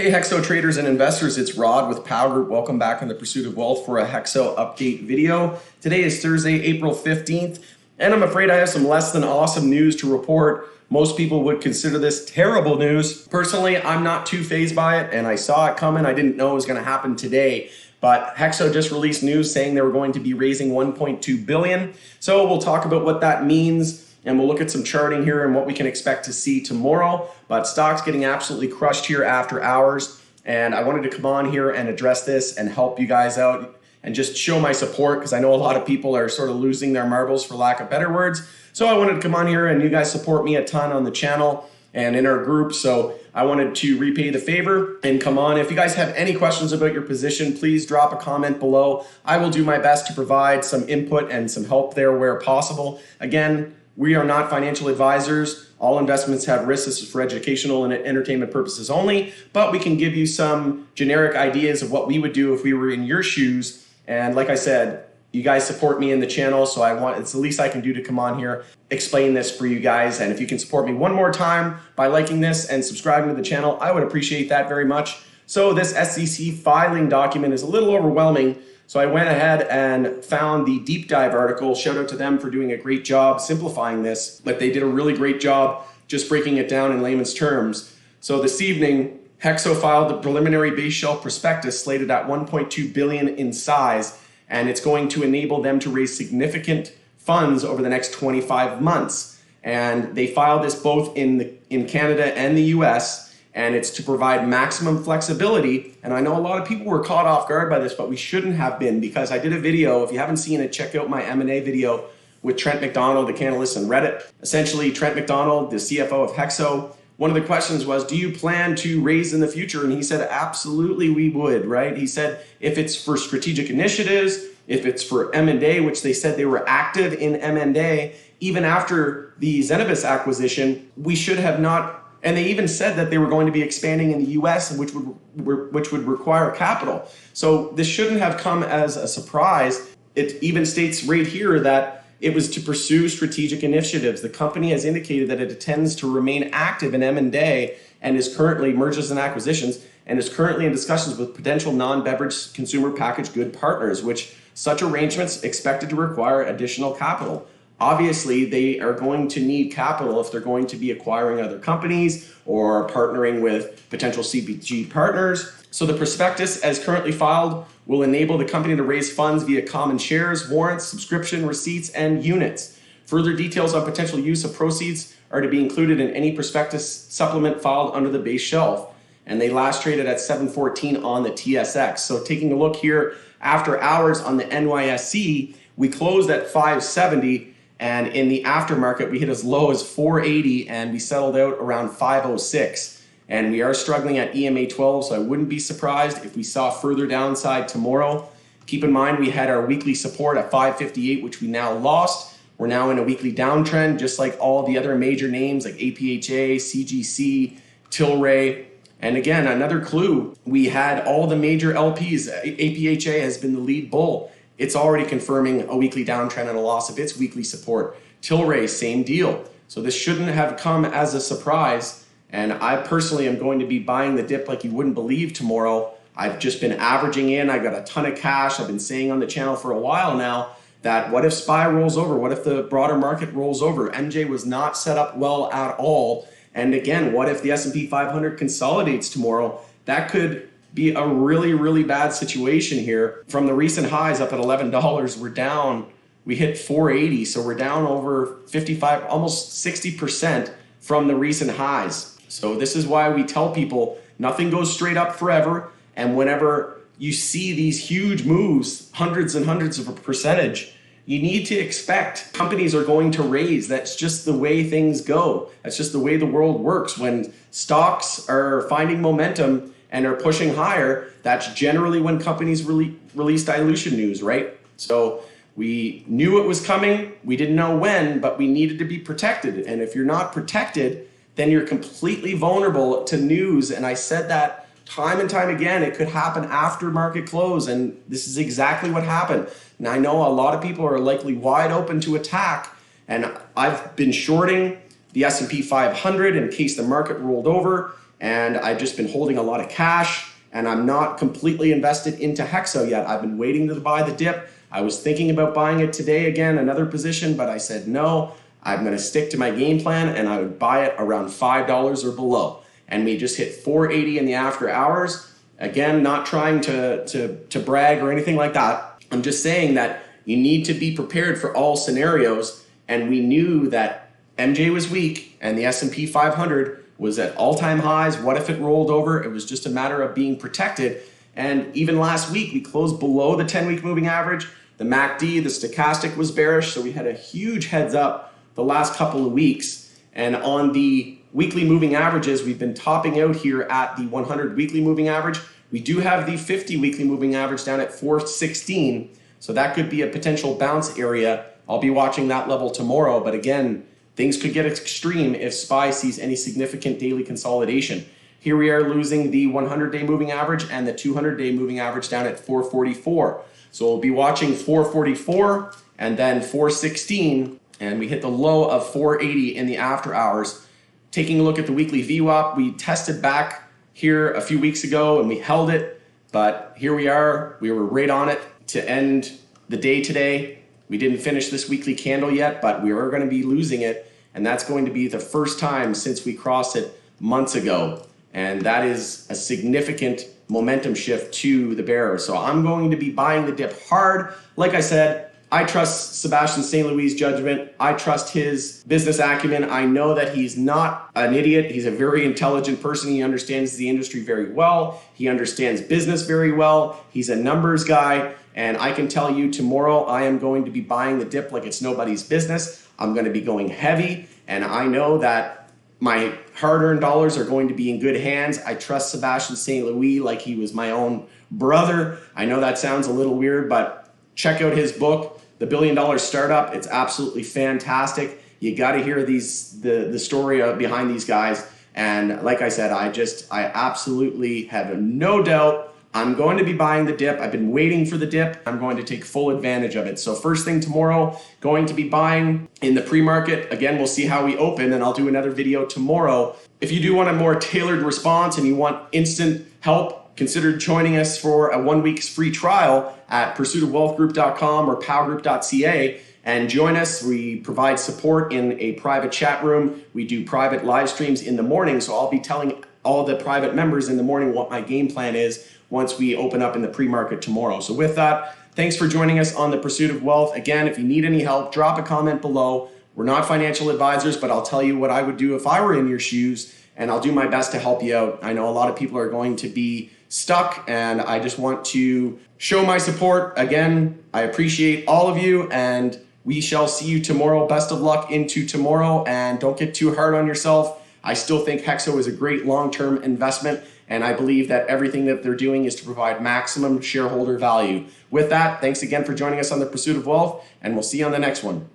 Hey Hexo traders and investors, it's Rod with Power Group. Welcome back on the Pursuit of Wealth for a Hexo update video. Today is Thursday, April 15th, and I'm afraid I have some less than awesome news to report. Most people would consider this terrible news. Personally, I'm not too fazed by it, and I saw it coming. I didn't know it was going to happen today. But Hexo just released news saying they were going to be raising $1.2 billion. So we'll talk about what that means. And we'll look at some charting here and what we can expect to see tomorrow. But stock's getting absolutely crushed here after hours. And I wanted to come on here and address this and help you guys out and just show my support, because I know a lot of people are sort of losing their marbles, for lack of better words. So I wanted to come on here, and you guys support me a ton on the channel and in our group. So I wanted to repay the favor and come on. If you guys have any questions about your position, please drop a comment below. I will do my best to provide some input and some help there where possible. Again, we are not financial advisors. All investments have risks. This is for educational and entertainment purposes only, but we can give you some generic ideas of what we would do if we were in your shoes. And like I said, you guys support me in the channel, so it's the least I can do to come on here, explain this for you guys. And if you can support me one more time by liking this and subscribing to the channel, I would appreciate that very much. So this SEC filing document is a little overwhelming. So I went ahead and found the deep dive article. Shout out to them for doing a great job simplifying this, but they did a really great job just breaking it down in layman's terms. So this evening, Hexo filed the preliminary base shelf prospectus slated at $1.2 billion in size, and it's going to enable them to raise significant funds over the next 25 months. And they filed this both in Canada and the US, and it's to provide maximum flexibility. And I know a lot of people were caught off guard by this, but we shouldn't have been, because I did a video. If you haven't seen it, check out my M&A video with Trent McDonald, the Canalist on Reddit. Essentially, Trent McDonald, the CFO of Hexo, one of the questions was, do you plan to raise in the future? And he said, absolutely we would, right? He said, if it's for strategic initiatives, if it's for M&A, which they said they were active in M&A, even after the Zenabis acquisition, we should have not. And they even said that they were going to be expanding in the US, which would require capital. So this shouldn't have come as a surprise. It even states right here that it was to pursue strategic initiatives. The company has indicated that it intends to remain active in M&A and is currently mergers and acquisitions, and is currently in discussions with potential non-beverage consumer packaged good partners, which such arrangements expected to require additional capital. Obviously, they are going to need capital if they're going to be acquiring other companies or partnering with potential CPG partners. So the prospectus, as currently filed, will enable the company to raise funds via common shares, warrants, subscription receipts, and units. Further details on potential use of proceeds are to be included in any prospectus supplement filed under the base shelf. And they last traded at 714 on the TSX. So taking a look here after hours on the NYSE, we closed at 570. And in the aftermarket, we hit as low as 480, and we settled out around 506. And we are struggling at EMA 12, so I wouldn't be surprised if we saw further downside tomorrow. Keep in mind, we had our weekly support at 558, which we now lost. We're now in a weekly downtrend, just like all the other major names like APHA, CGC, Tilray. And again, another clue, we had all the major LPs. APHA has been the lead bull. It's already confirming a weekly downtrend and a loss of its weekly support. Tilray, same deal. So this shouldn't have come as a surprise. And I personally am going to be buying the dip like you wouldn't believe tomorrow. I've just been averaging in. I've got a ton of cash. I've been saying on the channel for a while now that what if SPY rolls over? What if the broader market rolls over? MJ was not set up well at all. And again, what if the S&P 500 consolidates tomorrow? That could be a really, really bad situation here. From the recent highs up at $11, we're down. We hit 480, so we're down over 55, almost 60% from the recent highs. So this is why we tell people nothing goes straight up forever. And whenever you see these huge moves, hundreds and hundreds of a percentage, you need to expect companies are going to raise. That's just the way things go. That's just the way the world works. When stocks are finding momentum and are pushing higher, that's generally when companies release dilution news, right? So we knew it was coming. We didn't know when, but we needed to be protected. And if you're not protected, then you're completely vulnerable to news. And I said that time and time again. It could happen after market close, and this is exactly what happened. And I know a lot of people are likely wide open to attack, and I've been shorting the S&P 500 in case the market rolled over. and I've just been holding a lot of cash, and I'm not completely invested into Hexo yet. I've been waiting to buy the dip. I was thinking about buying it today again, another position, but I said no. I'm going to stick to my game plan, and I would buy it around $5 or below. And we just hit 480 in the after hours. Again, not trying to brag or anything like that. I'm just saying that you need to be prepared for all scenarios. And we knew that MJ was weak and the S&P 500 was at all-time highs. What if it rolled over? It was just a matter of being protected. And even last week, we closed below the 10-week moving average. The MACD, the stochastic was bearish, so we had a huge heads up the last couple of weeks. And on the weekly moving averages, we've been topping out here at the 100 weekly moving average. We do have the 50 weekly moving average down at 416, so that could be a potential bounce area. I'll be watching that level tomorrow, but again, things could get extreme if SPY sees any significant daily consolidation. Here we are losing the 100-day moving average and the 200-day moving average down at 444. So we'll be watching 444 and then 416, and we hit the low of 480 in the after hours. Taking a look at the weekly VWAP, we tested back here a few weeks ago and we held it, but here we are. We were right on it to end the day today. We didn't finish this weekly candle yet, but we are going to be losing it, and that's going to be the first time since we crossed it months ago, and that is a significant momentum shift to the bearer. So I'm going to be buying the dip hard. Like I said, I trust Sebastian St. Louis' judgment. I trust his business acumen. I know that he's not an idiot. He's a very intelligent person. He understands the industry very well. He understands business very well. He's a numbers guy. And I can tell you tomorrow, I am going to be buying the dip like it's nobody's business. I'm going to be going heavy. And I know that my hard-earned dollars are going to be in good hands. I trust Sebastian St. Louis like he was my own brother. I know that sounds a little weird, but check out his book, The $1 Billion Startup. It's absolutely fantastic. You got to hear the story behind these guys. And like I said, I absolutely have no doubt I'm going to be buying the dip. I've been waiting for the dip. I'm going to take full advantage of it. So first thing tomorrow, going to be buying in the pre-market. Again, we'll see how we open, and I'll do another video tomorrow. If you do want a more tailored response and you want instant help, consider joining us for a 1 week's free trial at pursuitofwealthgroup.com or powgroup.ca and join us. We provide support in a private chat room. We do private live streams in the morning, so I'll be telling all the private members in the morning what my game plan is once we open up in the pre-market tomorrow. So with that, thanks for joining us on The Pursuit of Wealth. Again, if you need any help, drop a comment below. We're not financial advisors, but I'll tell you what I would do if I were in your shoes, and I'll do my best to help you out. I know a lot of people are going to be stuck, and I just want to show my support. Again, I appreciate all of you, and we shall see you tomorrow. Best of luck into tomorrow, and don't get too hard on yourself. I still think Hexo is a great long-term investment, and I believe that everything that they're doing is to provide maximum shareholder value. With that, thanks again for joining us on The Pursuit of Wealth, and we'll see you on the next one.